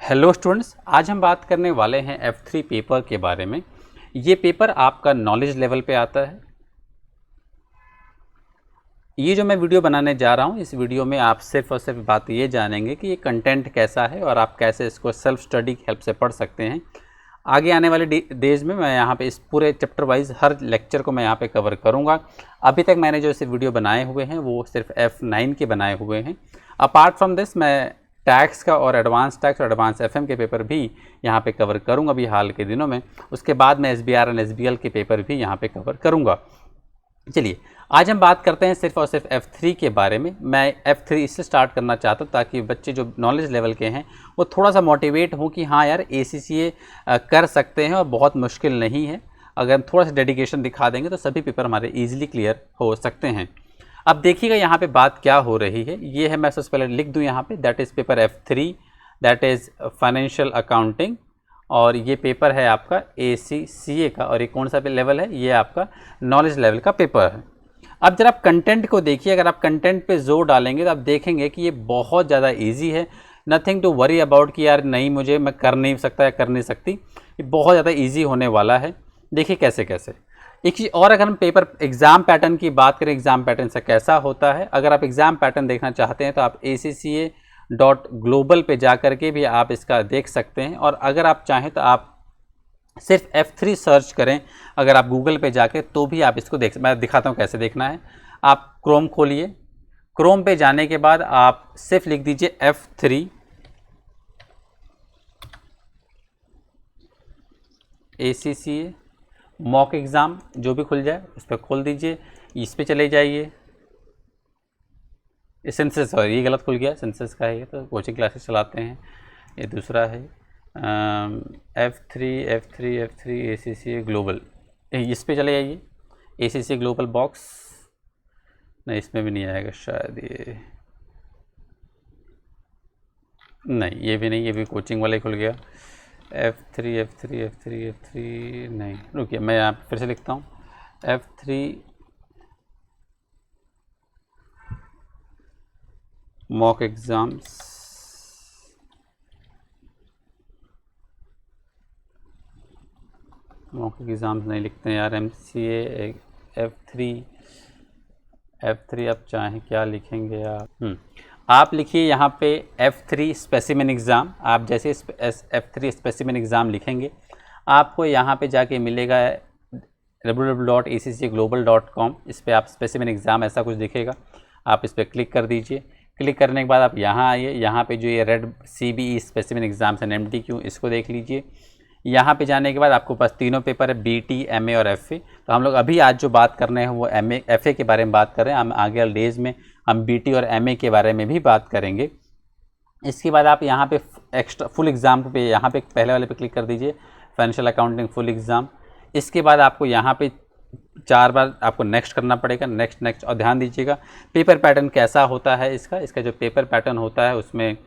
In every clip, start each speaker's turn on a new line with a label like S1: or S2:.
S1: Hello students, आज हम बात करने वाले हैं F3 पेपर के बारे में। ये पेपर आपका नॉलेज लेवल पे आता है। ये जो मैं वीडियो बनाने जा रहा हूँ, इस वीडियो में आप सिर्फ और सिर्फ बात ये जानेंगे कि ये कंटेंट कैसा है और आप कैसे इसको सेल्फ स्टडी की हेल्प से पढ़ सकते हैं। आगे आने वाले डेज में मैं यहाँ पे इस पूरे चैप्टर वाइज हर लेक्चर को मैं यहाँ पे कवर करूँगा। अभी तक मैंने जो इसे वीडियो बनाए हुए हैं वो सिर्फ F9 के बनाए हुए हैं। अपार्ट फ्रॉम दिस मैं टैक्स का और एडवांस टैक्स और एडवांस FM के पेपर भी यहाँ पे कवर करूँगा अभी हाल के दिनों में। उसके बाद मैं SBR और SBL के पेपर भी यहाँ पे कवर करूँगा। चलिए आज हम बात करते हैं सिर्फ और सिर्फ F3 के बारे में। मैं F3 इससे स्टार्ट करना चाहता हूँ ताकि बच्चे जो नॉलेज लेवल के हैं वो थोड़ा सा मोटिवेट हो कि हाँ यार ACCA कर सकते हैं और बहुत मुश्किल नहीं है। अगर हम थोड़ा सा डेडिकेशन दिखा देंगे तो सभी पेपर हमारे ईजिली क्लियर हो सकते हैं। अब देखिएगा यहाँ पे बात क्या हो रही है। ये है, मैं सबसे पहले लिख दूँ यहाँ पे, that is paper F3, that is financial accounting. और ये पेपर है आपका ACCA का। और ये कौन सा लेवल है? ये आपका नॉलेज लेवल का पेपर है। अब जरा आप कंटेंट को देखिए। अगर आप कंटेंट पे जोर डालेंगे तो आप देखेंगे कि ये बहुत ज़्यादा ईजी है। नथिंग टू वरी अबाउट कि यार नहीं मुझे मैं कर नहीं सकता या कर नहीं सकती। ये बहुत ज़्यादा ईजी होने वाला है। देखिए कैसे कैसे। एक चीज़ और, अगर हम पेपर एग्ज़ाम पैटर्न की बात करें, एग्ज़ाम पैटर्न से कैसा होता है, अगर आप एग्ज़ाम पैटर्न देखना चाहते हैं तो आप ACCA.global पे जा कर के भी आप इसका देख सकते हैं। और अगर आप चाहें तो आप सिर्फ F3 सर्च करें अगर आप गूगल पे जाके, तो भी आप इसको मैं दिखाता हूँ कैसे देखना है। आप क्रोम खोलिए। क्रोम पे जाने के बाद आप सिर्फ लिख दीजिए F3 ACCA मॉक एग्ज़ाम, जो भी खुल जाए उस पर खोल दीजिए। इस पर चले जाइए। सेंसस, सॉरी ये गलत खुल गया, सेंसस का है ये, तो कोचिंग क्लासेस चलाते हैं। ये दूसरा है F3 ACCA ग्लोबल, इस पे चले जाइए। ACCA ग्लोबल बॉक्स, नहीं इसमें भी नहीं आएगा शायद, ये नहीं, ये भी नहीं, ये भी कोचिंग वाला ही खुल गया। F3 नहीं, रुकिए मैं यहाँ फिर से लिखता हूँ F3 mock exams. Mock exams नहीं लिखते हैं यार, MCA F3 आप चाहें क्या लिखेंगे आप लिखिए यहाँ पे F3 स्पेसिमेन एग्ज़ाम। आप जैसे F3 स्पेसिमेन एग्ज़ाम लिखेंगे आपको यहाँ पे जाके मिलेगा www.accglobal.com। इस पर आप स्पेसिमेन एग्ज़ाम ऐसा कुछ दिखेगा, आप इस पर क्लिक कर दीजिए। क्लिक करने के बाद आप यहाँ आइए। यहाँ पे जो ये red CBE specimen exams and MTQ, इसको देख लीजिए। यहाँ पे जाने के बाद आपको पास तीनों पेपर है, BT, MA और FA। तो हम लोग अभी आज जो बात कर रहे हैं वो FA के बारे में बात कर रहे हैं। हम आगे वाले डेज में हम BT और MA के बारे में भी बात करेंगे। इसके बाद आप यहाँ पे एक्स्ट्रा फुल एग्ज़ाम पे, यहाँ पे पहले वाले पे क्लिक कर दीजिए, फाइनेंशियल अकाउंटिंग फुल एग्ज़ाम। इसके बाद आपको यहाँ पे 4 बार आपको नेक्स्ट करना पड़ेगा, नेक्स्ट। और ध्यान दीजिएगा पेपर पैटर्न कैसा होता है इसका जो पेपर पैटर्न होता है उसमें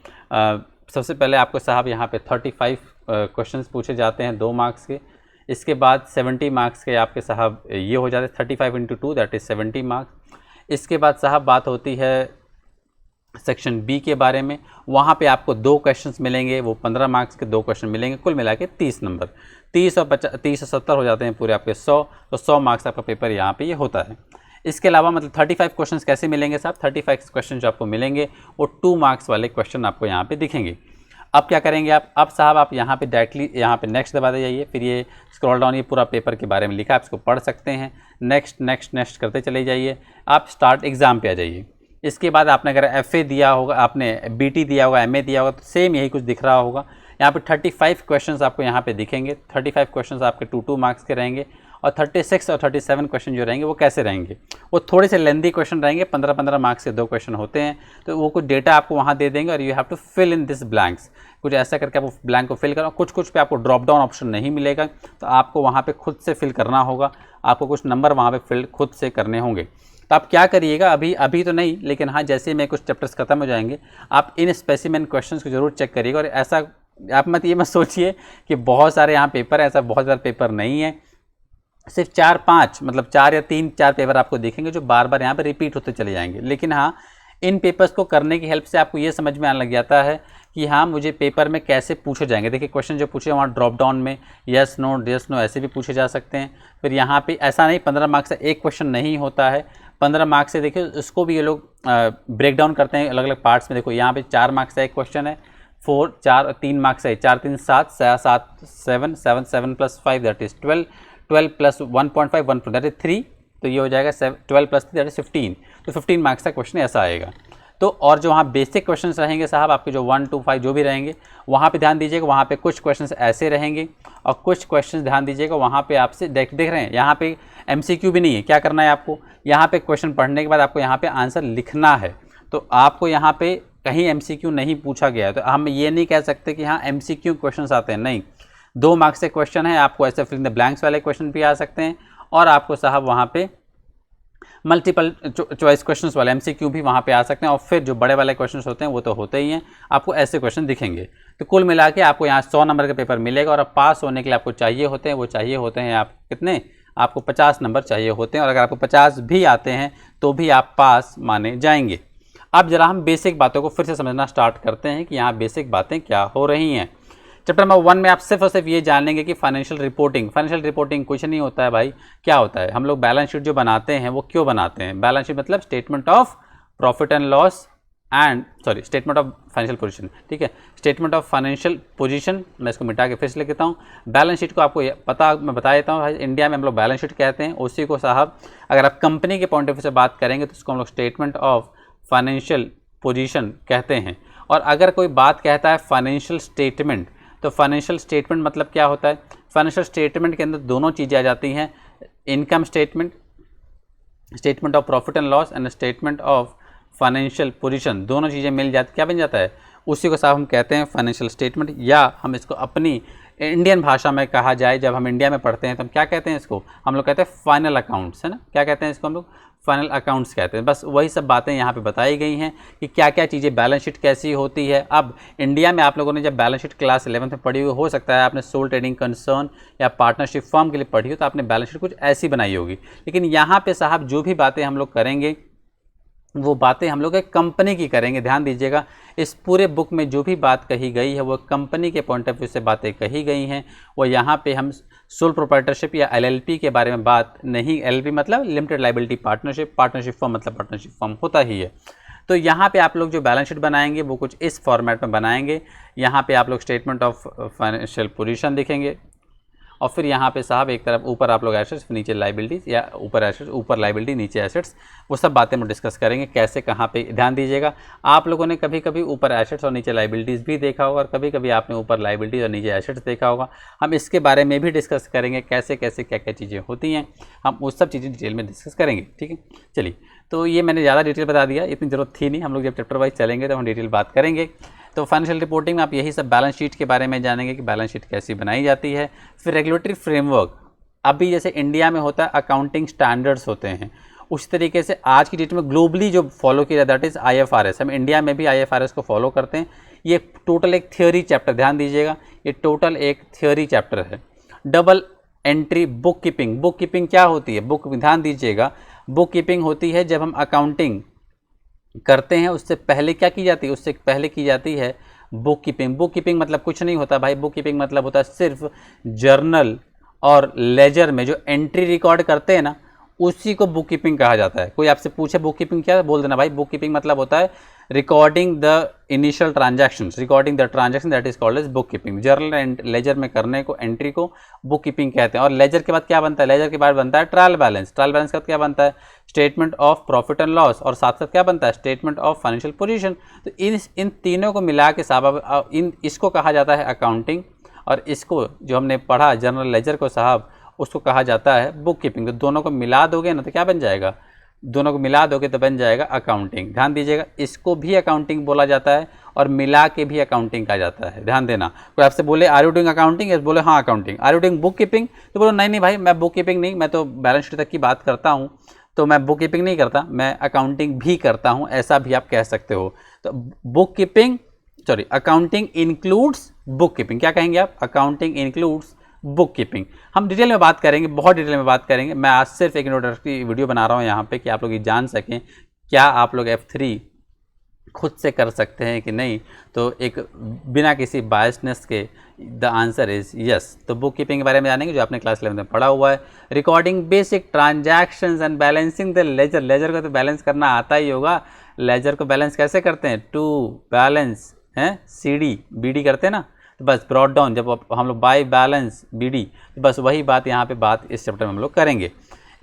S1: सबसे पहले आपको साहब यहाँ पे 35 क्वेश्चंस पूछे जाते हैं 2 मार्क्स के। इसके बाद 70 मार्क्स के आपके साहब ये हो जाते हैं 35 × 2, दैट इज़ 70 मार्क्स। इसके बाद साहब बात होती है सेक्शन B के बारे में। वहाँ पे आपको 2 क्वेश्चंस मिलेंगे, वो 15 मार्क्स के 2 क्वेश्चन मिलेंगे, कुल मिला के 30 नंबर। 30 और 70 हो जाते हैं पूरे आपके 100, तो 100 मार्क्स आपका पेपर यहाँ पे ये होता है। इसके अलावा मतलब 35 क्वेश्चंस कैसे मिलेंगे साहब? 35 क्वेश्चन जो आपको मिलेंगे वो 2 मार्क्स वाले क्वेश्चन आपको यहाँ पे दिखेंगे। अब क्या करेंगे आप? अब साहब आप यहाँ पे डायरेक्टली यहाँ पे नेक्स्ट दबाते जाइए। फिर ये स्क्रॉल डाउन, ये पूरा पेपर के बारे में लिखा है, आप इसको पढ़ सकते हैं। नेक्स्ट करते चले जाइए। आप स्टार्ट एग्ज़ाम पे आ जाइए। इसके बाद आपने अगर FA दिया होगा, आपने BT दिया होगा, MA दिया होगा, तो सेम यही कुछ दिख रहा होगा। यहाँ पे 35 क्वेश्चंस आपको यहाँ पे दिखेंगे। 35 क्वेश्चंस आपके 2 मार्क्स के रहेंगे। और 36 और 37 क्वेश्चन जो रहेंगे वो कैसे रहेंगे? वो थोड़े से लेंदी क्वेश्चन रहेंगे, 15-15 मार्क्स के 2 क्वेश्चन होते हैं। तो वो कुछ डेटा आपको वहाँ दे देंगे और you have to fill in this blanks. कुछ ऐसा करके आपको ब्लैंक को फिल करना। कुछ पे आपको ड्रॉप डाउन ऑप्शन नहीं मिलेगा, तो आपको वहाँ पे खुद से फिल करना होगा। आपको कुछ नंबर वहाँ पे फिल खुद से करने होंगे। तो आप क्या करिएगा, अभी तो नहीं, लेकिन हाँ जैसे में कुछ चैप्टर्स खत्म हो जाएंगे आप इन स्पेसिमेन क्वेश्चंस को जरूर चेक करिएगा। और ऐसा आप ये मत सोचिए कि बहुत सारे यहाँ पेपर है, ऐसा बहुत ज़्यादा पेपर नहीं है। सिर्फ 4-5 मतलब 4 या 3-4 पेपर आपको देखेंगे जो बार बार यहाँ पर रिपीट होते चले जाएंगे। लेकिन हाँ इन पेपर्स को करने की हेल्प से आपको ये समझ में आने लग जाता है कि हाँ मुझे पेपर में कैसे पूछे जाएंगे। देखिए क्वेश्चन जो पूछे वहाँ ड्रॉप डाउन में यस नो ऐसे भी पूछे जा सकते हैं। फिर यहाँ पे ऐसा नहीं 15 मार्क्स से एक क्वेश्चन नहीं होता है, 15 मार्क्स से देखिए उसको भी ये लोग ब्रेक डाउन करते हैं अलग अलग पार्ट्स में। देखो यहाँ पे 4 मार्क्स का एक क्वेश्चन है, 3 मार्क्स है, 4 3 7 7 7 7 + 5 दैट इज 12 12 + 1.5 1 दैट इज 3, तो ये हो जाएगा 12 + 3 दैट इज 15। तो 15 मार्क्स का क्वेश्चन ऐसा आएगा। तो और जो वहाँ बेसिक क्वेश्चंस रहेंगे साहब आपके जो 1 2 5 जो भी रहेंगे वहाँ पे ध्यान दीजिएगा, वहाँ पे कुछ क्वेश्चंस ऐसे रहेंगे और कुछ क्वेश्चंस ध्यान दीजिएगा वहाँ पे आपसे देख रहे हैं यहाँ पे MCQ भी नहीं है। क्या करना है आपको, यहाँ पे क्वेश्चन पढ़ने के बाद आपको यहाँ पे आंसर लिखना है। तो आपको यहाँ पे कहीं MCQ नहीं पूछा गया है तो हम ये नहीं कह सकते कि हाँ MCQ क्वेश्चन आते हैं, नहीं। 2 मार्क्स से क्वेश्चन है, आपको ऐसे फिल इन द ब्लैंक्स वाले क्वेश्चन भी आ सकते हैं और आपको साहब वहाँ पे मल्टीपल चॉइस क्वेश्चंस वाले MCQ भी वहाँ पे आ सकते हैं। और फिर जो बड़े वाले क्वेश्चंस होते हैं वो तो होते ही हैं, आपको ऐसे क्वेश्चन दिखेंगे। तो कुल मिला के आपको यहाँ 100 नंबर का पेपर मिलेगा और अब पास होने के लिए आपको चाहिए होते हैं, वो चाहिए होते हैं आप कितने, आपको 50 नंबर चाहिए होते हैं। और अगर आपको 50 भी आते हैं तो भी आप पास माने जाएंगे। अब जरा हम बेसिक बातों को फिर से समझना स्टार्ट करते हैं कि यहाँ बेसिक बातें क्या हो रही हैं। चैप्टर नंबर 1 में आप सिर्फ और सिर्फ ये जानेंगे कि फाइनेंशियल रिपोर्टिंग कुछ नहीं होता है भाई। क्या होता है, हम लोग बैलेंस शीट जो बनाते हैं वो क्यों बनाते हैं। बैलेंस शीट मतलब statement of profit and loss statement of financial position, ठीक है, स्टेटमेंट ऑफ फाइनेंशियल पोजीशन। मैं इसको मिटा के फिर से लिख देता हूँ। बैलेंस शीट को आपको पता, मैं बता देता हूँ भाई, इंडिया में हम लोग बैलेंस शीट कहते हैं। उसी को साहब अगर आप कंपनी के पॉइंट ऑफ व्यू से बात करेंगे तो उसको हम लोग स्टेटमेंट ऑफ फाइनेंशियल पोजीशन कहते हैं। और अगर कोई बात कहता है फाइनेंशियल स्टेटमेंट, तो फाइनेंशियल स्टेटमेंट मतलब क्या होता है, फाइनेंशियल स्टेटमेंट के अंदर दोनों चीज़ें आ जाती हैं, income statement, statement of profit and loss and statement of financial position, दोनों चीज़ें मिल जाती, क्या बन जाता है, उसी को साहब हम कहते हैं फाइनेंशियल स्टेटमेंट। या हम इसको अपनी इंडियन भाषा में कहा जाए, जब हम इंडिया में पढ़ते हैं तो हम क्या कहते हैं इसको, हम लोग कहते हैं फाइनल अकाउंट्स, है ना। क्या कहते हैं इसको हम लोग, फाइनल अकाउंट्स कहते हैं। बस वही सब बातें यहाँ पे बताई गई हैं कि क्या क्या चीज़ें, बैलेंस शीट कैसी होती है। अब इंडिया में आप लोगों ने जब बैलेंस शीट क्लास 11th में पढ़ी हुई, हो सकता है आपने सोल ट्रेडिंग कंसर्न या पार्टनरशिप फर्म के लिए पढ़ी हो तो आपने बैलेंस शीट कुछ ऐसी बनाई होगी। लेकिन यहाँ पे साहब जो भी बातें हम लोग करेंगे वो बातें हम लोग एक कंपनी की करेंगे। ध्यान दीजिएगा, इस पूरे बुक में जो भी बात कही गई है वो कंपनी के पॉइंट ऑफ व्यू से बातें कही गई हैं। वो यहाँ पे हम सोल प्रोप्राइटरशिप या LLP के बारे में बात नहीं, LLP मतलब limited liability partnership, partnership firm मतलब पार्टनरशिप फर्म होता ही है। तो यहाँ पे आप लोग जो बैलेंस शीट बनाएंगे वो कुछ इस फॉर्मेट में बनाएंगे। यहाँ पे आप लोग स्टेटमेंट ऑफ फाइनेंशियल पोजीशन दिखेंगे और फिर यहाँ पे साहब एक तरफ ऊपर आप लोग एसेट्स, नीचे लाइबिलिटीज, या ऊपर एसेट्स, ऊपर लाइबिलिटी, नीचे एसेट्स, वो सब बातें हम डिस्कस करेंगे कैसे कहाँ पे। ध्यान दीजिएगा, आप लोगों ने कभी कभी ऊपर एसेट्स और नीचे लाइबिलिटीज़ भी देखा होगा और कभी कभी आपने ऊपर लाइबिलिटीज़ और नीचे एसेट्स देखा होगा। हम इसके बारे में भी डिस्कस करेंगे कैसे कैसे क्या क्या चीज़ें होती हैं, हम उस सब चीज़ें डिटेल में डिस्कस करेंगे, ठीक है। चलिए, तो ये मैंने ज़्यादा डिटेल बता दिया, इतनी ज़रूरत थी नहीं, हम लोग जब चैप्टर वाइज चलेंगे तो हम डिटेल बात करेंगे। तो फाइनेंशियल रिपोर्टिंग में आप यही सब बैलेंस शीट के बारे में जानेंगे कि बैलेंस शीट कैसी बनाई जाती है। फिर रेगुलेटरी फ्रेमवर्क, अभी जैसे इंडिया में होता है अकाउंटिंग स्टैंडर्ड्स होते हैं, उस तरीके से आज की डेट में ग्लोबली जो फॉलो किया जाता है दैट इज़ IFRS। हम इंडिया में भी IFRS को फॉलो करते हैं। ये टोटल एक थ्योरी चैप्टर, ध्यान दीजिएगा, ये टोटल एक थ्योरी चैप्टर है। डबल एंट्री बुक कीपिंग क्या होती है, ध्यान दीजिएगा, बुक कीपिंग होती है जब हम अकाउंटिंग करते हैं उससे पहले क्या की जाती है, उससे पहले की जाती है बुक कीपिंग मतलब कुछ नहीं होता भाई, बुक कीपिंग मतलब होता है सिर्फ जर्नल और लेजर में जो एंट्री रिकॉर्ड करते हैं ना, उसी को बुक कीपिंग कहा जाता है। कोई आपसे पूछे बुक कीपिंग क्या है, बोल देना भाई बुक कीपिंग मतलब होता है recording the initial transactions, recording the transaction that is called as book keeping. Journal and ledger में करने को, एंट्री को बुक कीपिंग कहते हैं। और लेजर के बाद क्या बनता है, लेजर के बाद बनता है ट्रायल बैलेंस, ट्रायल बैलेंस के बाद क्या बनता है, statement of profit and loss, और साथ साथ क्या बनता है, स्टेटमेंट ऑफ फाइनेंशियल पोजीशन। तो इन तीनों को मिला के साहब इसको कहा जाता है अकाउंटिंग, और इसको जो हमने पढ़ा जर्नल लेजर को साहब उसको कहा जाता है बुक कीपिंग। तो दोनों को मिला दोगे ना तो क्या बन जाएगा, दोनों को मिला दोगे तो बन जाएगा अकाउंटिंग। ध्यान दीजिएगा, इसको भी अकाउंटिंग बोला जाता है और मिला के भी अकाउंटिंग कहा जाता है। ध्यान देना, कोई आपसे बोले आर यू डूइंग अकाउंटिंग, बोले हाँ accounting. Are you doing book keeping, तो बोलो नहीं भाई मैं बुक कीपिंग नहीं, मैं तो बैलेंस शीट तक की बात करता हूँ, तो मैं बुक कीपिंग नहीं करता, मैं अकाउंटिंग भी करता हूँ, ऐसा भी आप कह सकते हो। तो book keeping accounting includes book keeping, क्या कहेंगे आप, अकाउंटिंग इंक्लूड्स बुक कीपिंग। हम डिटेल में बात करेंगे, बहुत डिटेल में बात करेंगे। मैं आज सिर्फ एक इंट्रोडक्टरी वीडियो बना रहा हूँ यहाँ पे कि आप लोग ये जान सकें क्या आप लोग F3 खुद से कर सकते हैं कि नहीं, तो एक बिना किसी बायसनेस के द आंसर इज़ यस। तो बुक कीपिंग के बारे में जानेंगे जो आपने क्लास 11 में पढ़ा हुआ है। Recording basic transactions and balancing the ledger, ledger को तो बैलेंस करना आता ही होगा। लेजर को बैलेंस कैसे करते हैं, टू बैलेंस हैं CD BD करते हैं ना, तो बस ब्रॉड डाउन जब हम लोग बाय बैलेंस BD, तो बस वही बात यहाँ पे बात इस चैप्टर में हम लोग करेंगे।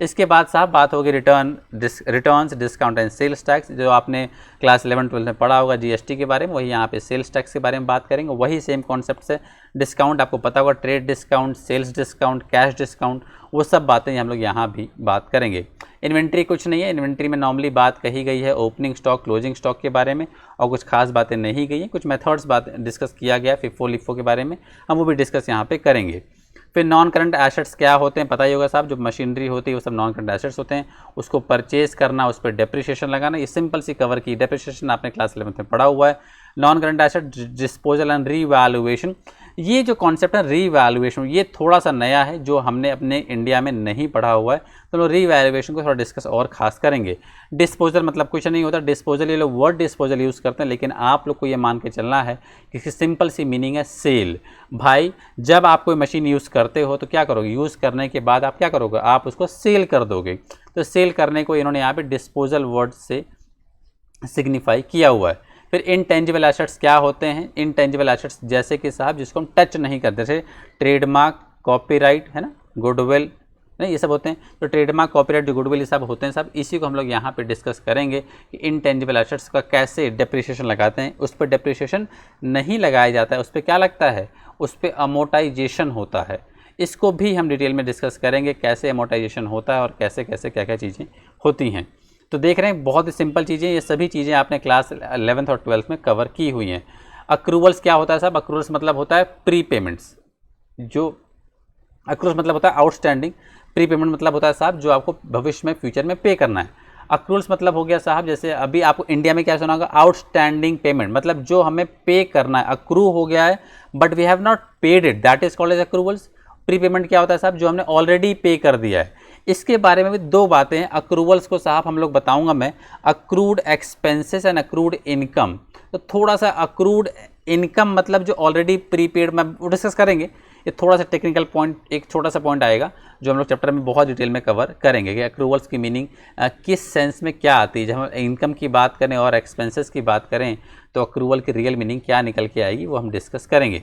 S1: इसके बाद साहब बात होगी returns, discount and sales tax, जो आपने क्लास 11-12 में पढ़ा होगा GST के बारे में, वही यहाँ पे सेल्स टैक्स के बारे में बात करेंगे। वही सेम कॉन्सेप्ट से डिस्काउंट आपको पता होगा, trade discount, sales discount, cash discount, वो सब बातें हम लोग यहाँ भी बात करेंगे। इन्वेंट्री कुछ नहीं है, इन्वेंट्री में नॉर्मली बात कही गई है ओपनिंग स्टॉक, क्लोजिंग स्टॉक के बारे में, और कुछ खास बातें नहीं गई हैं। कुछ मेथड्स बात डिस्कस किया गया FIFO LIFO के बारे में, हम वो भी डिस्कस यहाँ पे करेंगे। फिर नॉन करंट एसेट्स क्या होते हैं पता ही होगा साहब, जो मशीनरी होती है वो सब नॉन करंट एसेट्स होते हैं। उसको परचेज करना, उस पर डेप्रिसिएशन लगाना, ये सिंपल सी कवर की। डेप्रिसिएशन आपने क्लास 11 में पढ़ा हुआ है। Non current asset disposal and revaluation, ये जो कॉन्सेप्ट है रीवैल्यूएशन, ये थोड़ा सा नया है जो हमने अपने इंडिया में नहीं पढ़ा हुआ है, तो लोग रीवैल्यूएशन को थोड़ा डिस्कस और खास करेंगे। डिस्पोजल मतलब कुछ नहीं होता, डिस्पोजल ये लोग वर्ड डिस्पोजल यूज़ करते हैं, लेकिन आप लोग को ये मान के चलना है कि इसकी सिंपल सी मीनिंग है सेल। भाई जब आप कोई मशीन यूज़ करते हो तो क्या करोगे, यूज़ करने के बाद आप क्या करोगे, आप उसको सेल कर दोगे। तो सेल करने को इन्होंने यहाँ पे डिस्पोजल वर्ड से सिग्निफाई किया हुआ है। फिर इनटेंजिबल एसेट्स क्या होते हैं, इनटेंजिबल एसेट्स जैसे कि साहब जिसको हम टच नहीं करते, जैसे ट्रेडमार्क, कॉपीराइट है ना, गुडविल, नहीं ये सब होते हैं। तो ट्रेडमार्क, कॉपीराइट, जो गुडविल ये सब होते हैं साहब, इसी को हम लोग यहाँ पे डिस्कस करेंगे कि इनटेंजिबल एसेट्स का कैसे डेप्रिसिएशन लगाते हैं। उस पर डेप्रिसिएशन नहीं लगाया जाता है, उस पर क्या लगता है, उस पर अमोर्टाइजेशन होता है। इसको भी हम डिटेल में डिस्कस करेंगे कैसे अमोर्टाइजेशन होता है और कैसे कैसे क्या क्या चीज़ें होती हैं। तो देख रहे हैं बहुत ही सिंपल चीज़ें, ये सभी चीज़ें आपने क्लास 11th और 12th में कवर की हुई हैं। अक्रूवल्स क्या होता है साहब, अक्रूवल्स मतलब होता है प्री पेमेंट्स, जो अक्रूवल्स मतलब होता है आउटस्टैंडिंग, प्री पेमेंट मतलब होता है साहब जो आपको भविष्य में फ्यूचर में पे करना है। अक्रूवल्स मतलब हो गया साहब, जैसे अभी आपको इंडिया में क्या सुना होगा, आउटस्टैंडिंग पेमेंट, मतलब जो हमें पे करना है, अक्रू हो गया है but we have not paid it, that is called as accruals. Prepayment क्या होता है साहब, जो हमने ऑलरेडी पे कर दिया है। इसके बारे में भी दो बातें हैं, अक्रूवल्स को साहब हम लोग बताऊंगा मैं, accrued expenses and accrued income. तो थोड़ा सा अक्रूड इनकम मतलब जो ऑलरेडी प्रीपेड में वो डिस्कस करेंगे, ये थोड़ा सा टेक्निकल पॉइंट, एक छोटा सा पॉइंट आएगा जो हम लोग चैप्टर में बहुत डिटेल में कवर करेंगे कि अक्रूवल्स की मीनिंग किस सेंस में क्या आती है। जब हम इनकम की बात करें और एक्सपेंसेस की बात करें तो अक्रूवल की रियल मीनिंग क्या निकल के आएगी वो हम डिस्कस करेंगे।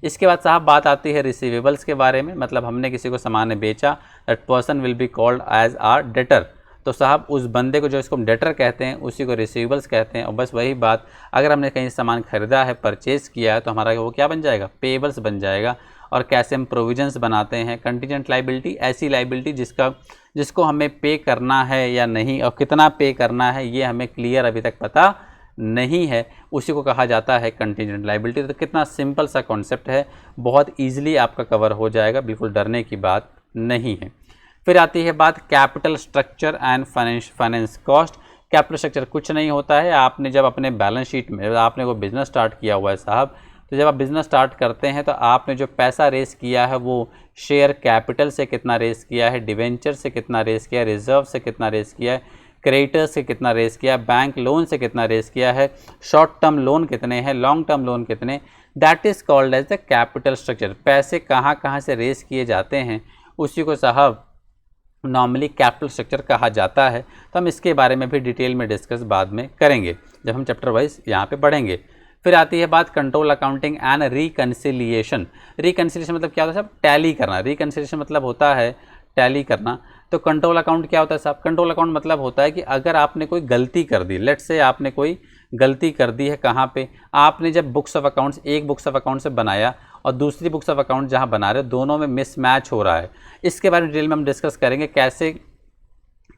S1: इसके बाद साहब बात आती है रिसीवेबल्स के बारे में, मतलब हमने किसी को सामान बेचा, that person will be called as a debtor. तो साहब उस बंदे को जो इसको हम डेटर कहते हैं उसी को रिसीवेबल्स कहते हैं। और बस वही बात, अगर हमने कहीं सामान खरीदा है, परचेज़ किया है, तो हमारा वो क्या बन जाएगा, पेएबल्स बन जाएगा। और कैसे हम प्रोविजंस बनाते हैं, कंटीजेंट लाइबिलिटी, ऐसी लाइबिलिटी जिसको हमें पे करना है या नहीं और कितना पे करना है ये हमें क्लियर अभी तक पता नहीं है, उसी को कहा जाता है कंटीजेंट लाइबिलिटी। तो कितना सिंपल सा कॉन्सेप्ट है, बहुत ईजिली आपका कवर हो जाएगा, बिल्कुल डरने की बात नहीं है। फिर आती है बात capital structure and finance cost. Capital structure कुछ नहीं होता है, आपने जब अपने बैलेंस शीट में आपने वो बिज़नेस स्टार्ट किया हुआ है साहब, तो जब आप बिज़नेस स्टार्ट करते हैं तो आपने जो पैसा रेस किया है वो शेयर कैपिटल से कितना रेस किया है, डिवेंचर से कितना रेस किया है, रिजर्व से कितना रेस किया है, क्रेडिटर्स से कितना रेस किया, बैंक लोन से कितना रेस किया है, शॉर्ट टर्म लोन कितने हैं, लॉन्ग टर्म लोन कितने, that is called as the capital structure. पैसे कहाँ कहाँ से रेस किए जाते हैं उसी को साहब नॉर्मली कैपिटल स्ट्रक्चर कहा जाता है। तो हम इसके बारे में भी डिटेल में डिस्कस बाद में करेंगे जब हम चैप्टर वाइज यहाँ पे पढ़ेंगे। फिर आती है बात control accounting and reconciliation. Reconciliation मतलब क्या होता है साहब, टैली करना। रिकन्सिलिएशन मतलब होता है टैली करना। तो कंट्रोल अकाउंट क्या होता है साहब, कंट्रोल अकाउंट मतलब होता है कि अगर आपने कोई गलती कर दी, लेट्स से आपने कोई गलती कर दी है, कहाँ पे, आपने जब बुक्स ऑफ अकाउंट्स एक बुक्स ऑफ अकाउंट से बनाया और दूसरी बुक्स ऑफ अकाउंट जहाँ बना रहे हो दोनों में मिसमैच हो रहा है, इसके बारे में डिटेल में हम डिस्कस करेंगे कैसे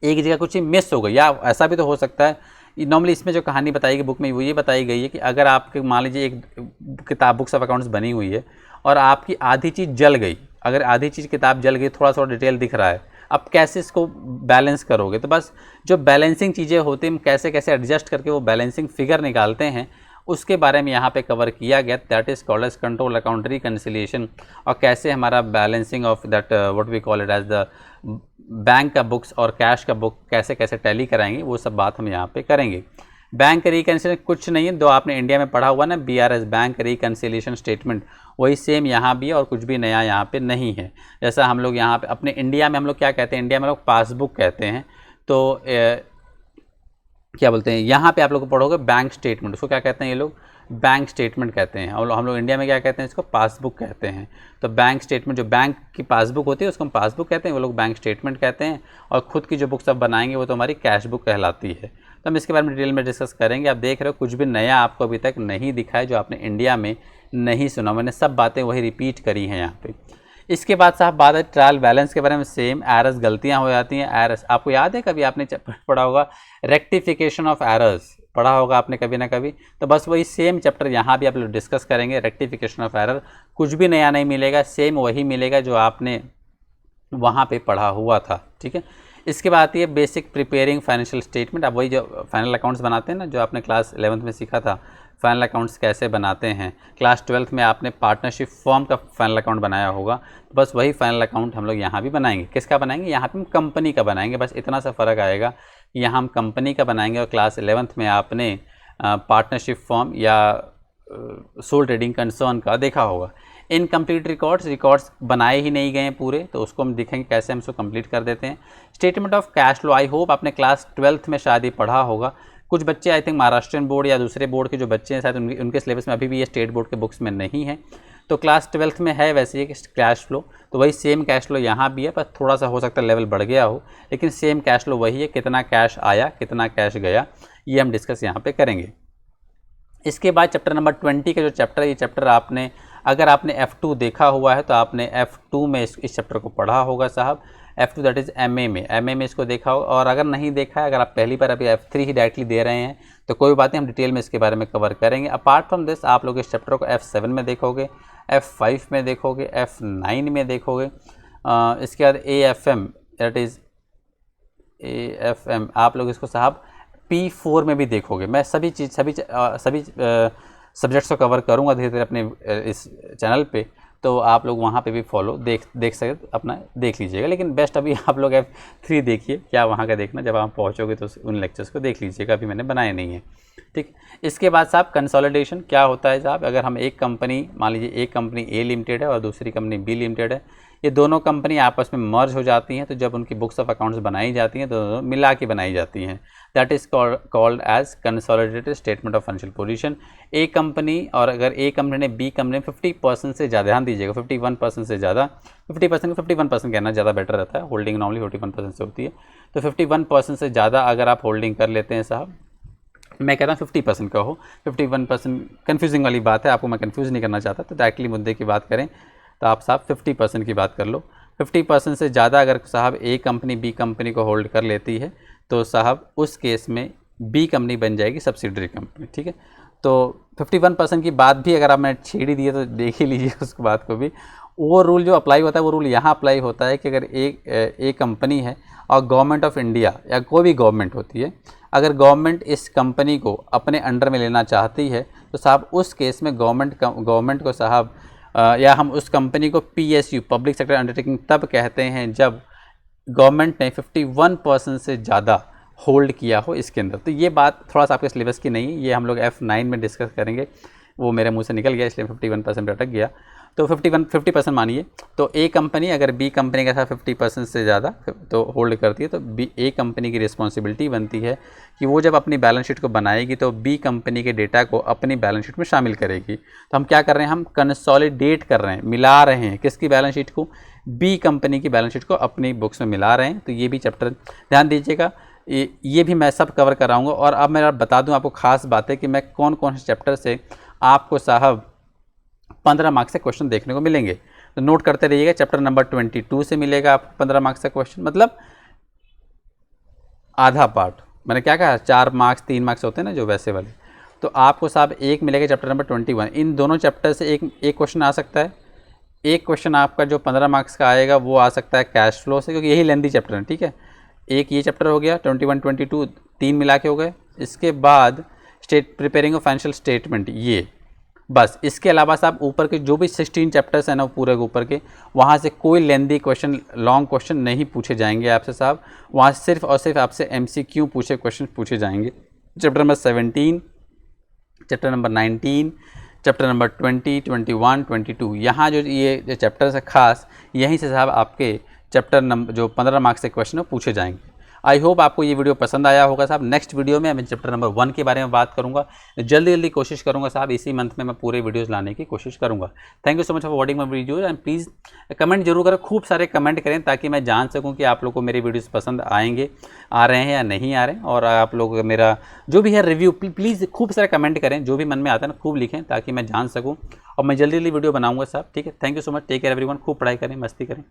S1: एक जगह कुछ मिस हो गई, या ऐसा भी तो हो सकता है। नॉर्मली इसमें जो कहानी बताई गई बुक में वो ये बताई गई है कि अगर आपके मान लीजिए एक किताब बुक्स ऑफ अकाउंट्स बनी हुई है और आपकी आधी चीज़ जल गई, अगर आधी चीज़ किताब जल गई, थोड़ा सा डिटेल दिख रहा है, अब कैसे इसको बैलेंस करोगे। तो बस जो बैलेंसिंग चीज़ें होती हैं, हम कैसे कैसे एडजस्ट करके वो बैलेंसिंग फिगर निकालते हैं, उसके बारे में यहाँ पे कवर किया गया। That is called as control account reconciliation. और कैसे हमारा balancing of that what we call it as the bank का बुक्स और कैश का बुक कैसे कैसे टैली कराएंगे, वो सब बात हम यहाँ पे करेंगे। बैंक रिकन्सिलिएशन कुछ नहीं है, दो आपने इंडिया में पढ़ा हुआ ना BRS बैंक रिकन्सिलिएशन स्टेटमेंट, वही सेम यहाँ भी है और कुछ भी नया यहाँ पे नहीं है। जैसा हम लोग यहाँ पे अपने इंडिया में हम लोग क्या कहते हैं, इंडिया में लोग पासबुक कहते हैं, तो क्या बोलते हैं, यहाँ पे आप लोग को पढ़ोगे बैंक स्टेटमेंट, उसको क्या कहते हैं ये लोग, बैंक स्टेटमेंट कहते हैं। और हम लोग इंडिया में क्या कहते हैं, इसको पासबुक कहते हैं। तो बैंक स्टेटमेंट जो बैंक की पासबुक होती है उसको हम पासबुक कहते हैं, वो लोग बैंक स्टेटमेंट कहते हैं। और खुद की जो बुक्स अब बनाएंगे वो तो हमारी कैश बुक कहलाती है। तो हम इसके बारे में डिटेल में डिस्कस करेंगे। आप देख रहे हो कुछ भी नया आपको अभी तक नहीं दिखा है जो आपने इंडिया में नहीं सुना, मैंने सब बातें वही रिपीट करी हैं यहाँ पे। इसके बाद साहब बात है ट्रायल बैलेंस के बारे में, सेम एरर्स गलतियाँ हो जाती हैं। एरर्स आपको याद है, कभी आपने पढ़ा होगा रेक्टिफिकेशन ऑफ एरर्स, पढ़ा होगा आपने कभी ना कभी, तो बस वही सेम चैप्टर यहाँ भी आप लोग डिस्कस करेंगे। रेक्टिफिकेशन ऑफ एरर, कुछ भी नया नहीं मिलेगा, सेम वही मिलेगा जो आपने वहाँ पे पढ़ा हुआ था, ठीक है। इसके बाद आती है बेसिक प्रिपेयरिंग फाइनेंशियल स्टेटमेंट। आप वही जो फाइनल अकाउंट्स बनाते हैं ना, जो आपने क्लास 11th में सीखा था, फाइनल अकाउंट्स कैसे बनाते हैं। क्लास 12th में आपने पार्टनरशिप फॉर्म का फाइनल अकाउंट बनाया होगा, तो बस वही फाइनल अकाउंट हम लोग यहाँ भी बनाएंगे। किसका बनाएंगे, यहाँ पे हम कंपनी का बनाएंगे, बस इतना सा फ़र्क आएगा कि यहाँ हम कंपनी का बनाएंगे और क्लास 11th में आपने पार्टनरशिप फॉर्म या सोल ट्रेडिंग कंसर्न का देखा होगा। इनकम्प्लीट रिकॉर्ड्स बनाए ही नहीं गए हैं पूरे, तो उसको हम दिखेंगे कैसे हम उसको कंप्लीट कर देते हैं। Statement of cash flow, I hope आपने क्लास 12th में शायद ही पढ़ा होगा। कुछ बच्चे आई थिंक महाराष्ट्रियन बोर्ड या दूसरे बोर्ड के जो बच्चे हैं शायद उनके सिलेबस में अभी भी ये स्टेट बोर्ड के बुक्स में नहीं है, तो क्लास 12th में है वैसे ही कैश फ्लो, तो वही सेम कैश फ्लो यहाँ भी है, पर थोड़ा सा हो सकता है लेवल बढ़ गया हो, लेकिन सेम कैश फ्लो वही है। कितना कैश आया कितना कैश गया ये हम डिस्कस यहाँ पे करेंगे। इसके बाद चैप्टर नंबर 20 का जो चैप्टर है, ये चैप्टर आपने अगर आपने F2 देखा हुआ है तो आपने F2 में इस चैप्टर को पढ़ा होगा साहब। F2 दैट इज़ MA में इसको देखा हो, और अगर नहीं देखा है, अगर आप पहली बार अभी F3 ही डायरेक्टली दे रहे हैं तो कोई बात नहीं, हम डिटेल में इसके बारे में कवर करेंगे। अपार्ट फ्रॉम दिस आप लोग इस चैप्टर को F7 में देखोगे, F5 में देखोगे, F9 में देखोगे। इसके बाद AFM दैट इज़ AFM आप लोग इसको साहब P4 में भी देखोगे। मैं सभी सब्जेक्ट्स को कवर करूँगा धीरे धीरे अपने इस चैनल पे, तो आप लोग वहाँ पे भी फॉलो देख सके अपना देख लीजिएगा। लेकिन बेस्ट अभी आप लोग F3 देखिए, क्या वहाँ का देखना, जब आप पहुँचोगे तो उन लेक्चर्स को देख लीजिएगा, अभी मैंने बनाए नहीं है, ठीक। इसके बाद साहब कंसोलिडेशन क्या होता है साहब, अगर हम एक कंपनी मान लीजिए एक कंपनी A लिमिटेड है और दूसरी कंपनी B लिमिटेड है, ये दोनों कंपनी आपस में मर्ज हो जाती हैं, तो जब उनकी बुक्स ऑफ अकाउंट्स बनाई जाती हैं तो मिला के बनाई जाती हैं, that is called as consolidated statement of financial position. A company और अगर ए कंपनी ने बी कंपनी 50% से ज़्यादा, ध्यान दीजिएगा 51% से ज़्यादा, 50% 51% कहना ज़्यादा बेटर रहता है, होल्डिंग नॉर्मली 41% से होती है, तो 51% से ज़्यादा अगर आप होल्डिंग कर लेते हैं साहब, मैं कहता हूँ 50% का हो, 51% कन्फ्यूजिंग वाली बात है, आपको मैं कन्फ्यूज़ नहीं करना चाहता, तो डायरेक्टली मुद्दे की बात करें तो आप साहब 50% की बात कर लो। 50% से ज़्यादा अगर साहब ए कंपनी बी कंपनी को होल्ड कर लेती है तो साहब उस केस में बी कंपनी बन जाएगी सब्सिडरी कंपनी, ठीक है। तो 51% की बात भी अगर आप मैंने छेड़ ही दी है तो देख ही लीजिए उसके बाद को भी। वो रूल जो अप्लाई होता है वो रूल यहाँ अप्लाई होता है कि अगर एक कंपनी है और गवर्नमेंट ऑफ इंडिया या कोई भी गवर्नमेंट होती है, अगर गवर्नमेंट इस कंपनी को अपने अंडर में लेना चाहती है तो साहब उस केस में गवर्नमेंट को साहब या हम उस कंपनी को PSU पब्लिक सेक्टर अंडरटेकिंग तब कहते हैं जब गवर्नमेंट ने 51% से ज़्यादा होल्ड किया हो इसके अंदर। तो ये बात थोड़ा सा आपके सिलेबस की नहीं है, ये हम लोग F9 में डिस्कस करेंगे, वो मेरे मुंह से निकल गया इसलिए 51% अटक गया। तो 50% मानिए, तो ए कंपनी अगर बी कंपनी के साथ 50% से ज़्यादा तो होल्ड करती है तो ए कंपनी की रिस्पॉन्सिबिलिटी बनती है कि वो जब अपनी बैलेंस शीट को बनाएगी तो बी कंपनी के डेटा को अपनी बैलेंस शीट में शामिल करेगी। तो हम क्या कर रहे हैं, हम कंसोलिडेट कर रहे हैं, मिला रहे हैं किसकी बैलेंस शीट को, बी कंपनी की बैलेंस शीट को अपनी बुक्स में मिला रहे हैं। तो ये भी चैप्टर ध्यान दीजिएगा, ये भी मैं सब कवर कराऊँगा। और अब मैं बता दूँ आपको खास बात है कि मैं कौन कौन से चैप्टर से आपको साहब 15 मार्क्स से क्वेश्चन देखने को मिलेंगे, तो नोट करते रहिएगा। चैप्टर नंबर 22 से मिलेगा आपको 15 मार्क्स का क्वेश्चन, मतलब आधा पार्ट। मैंने क्या कहा, 4 मार्क्स 3 मार्क्स होते हैं ना जो वैसे वाले, तो आपको साहब एक मिलेगा चैप्टर नंबर 21। इन दोनों चैप्टर से एक क्वेश्चन आ सकता है। एक क्वेश्चन आपका जो 15 मार्क्स का आएगा वो आ सकता है कैश फ्लो से, क्योंकि यही लेंथी चैप्टर है, ठीक है। एक ये चैप्टर हो गया 21 22 3 मिला के हो गए। इसके बाद प्रिपेयरिंग ऑफ फाइनेंशियल स्टेटमेंट, ये बस। इसके अलावा साहब ऊपर के जो भी 16 चैप्टर्स हैं ना पूरे के ऊपर के, वहाँ से कोई लेंदी क्वेश्चन लॉन्ग क्वेश्चन नहीं पूछे जाएंगे आपसे साहब। वहाँ सिर्फ और सिर्फ आपसे MCQ क्वेश्चन पूछे जाएंगे। Chapter number 17, chapter number 19, chapter number 20, 21, 22, यहाँ जो ये चैप्टर्स है खास, यहीं से साहब आपके चैप्टर नंबर जो 15 मार्क्स के क्वेश्चन है पूछे जाएंगे। आई होप आपको ये वीडियो पसंद आया होगा साहब। नेक्स्ट वीडियो में मैं चैप्टर नंबर 1 के बारे में बात करूंगा। जल्दी जल्दी कोशिश करूंगा साहब, इसी मंथ में मैं पूरे वीडियोस लाने की कोशिश करूंगा। Thank you so much for watching my video and please comment जरूर करें, खूब सारे कमेंट करें ताकि मैं जान सकूँ कि आप लोग को मेरे वीडियोज़ पसंद आ रहे हैं या नहीं आ रहे हैं। और आप लोग मेरा जो भी है रिव्यू प्लीज़ खूब सारे कमेंट करें, जो भी मन में आता है ना खूब लिखें ताकि मैं जान सकूँ, और मैं जल्दी जल्दी वीडियो बनाऊँगा साहब। ठीक है, thank you so much, take care everyone, खूब पढ़ाई करें, मस्ती करें।